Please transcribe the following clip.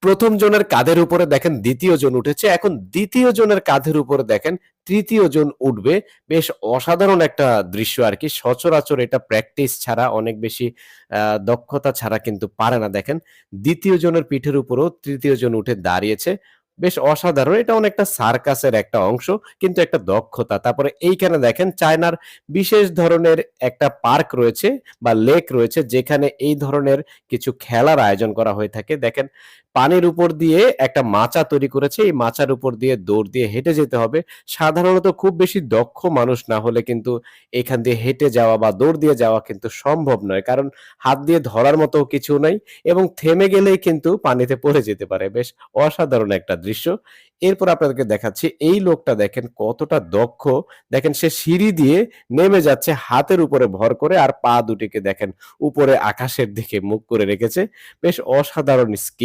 ১ম জনের কাঁধের উপরে দেখেন ২য় জন উঠেছে। এখন ২য় জনের কাঁধের উপরে দেখেন ৩য় জন উঠবে। বেশ অসাধারণ একটা দৃশ্য আরকি। সচরাচর এটা প্র্যাকটিস ছাড়া অনেক বেশি আ দক্ষতা ছাড়া কিন্তু পারে না দেখেন। ২য় জনের পিঠের উপরেও ৩য় জন উঠে দাঁড়িয়েছে। বেশ অসাধারণ। এটা অনেকটা সার্কাসের একটা অংশ, কিন্তু একটা দক্ষতা। তারপরে এইখানে দেখেন চায়নার বিশেষ ধরনের একটা পার্ক রয়েছে বা লেক রয়েছে যেখানে এই ধরনের কিছু খেলার আয়োজন করা হয়ে থাকে। দেখেন পানির উপর দিয়ে একটা মাচা তৈরি করেছে। এই মাচার উপর দিয়ে দৌড় দিয়ে হেঁটে যেতে হবে। সাধারণত খুব বেশি দক্ষ মানুষ না হলে কিন্তু এখান দিয়ে হেঁটে যাওয়া বা দৌড় দিয়ে যাওয়া কিন্তু সম্ভব নয়। কারণ হাত দিয়ে ধরার মতো কিছু নাই এবং থেমে গেলেই কিন্তু পানিতে পড়ে যেতে পারে। বেশ অসাধারণ একটা দৃশ্য। এরপর আপনাদেরকে দেখাচ্ছি এই লোকটা দেখেন কতটা দক্ষ। দেখেন সে সিঁড়ি দিয়ে নেমে যাচ্ছে হাতের উপরে ভর করে আর পা দুটিকে দেখেন উপরে আকাশের দিকে মুখ করে রেখেছে। বেশ অসাধারণ স্কিল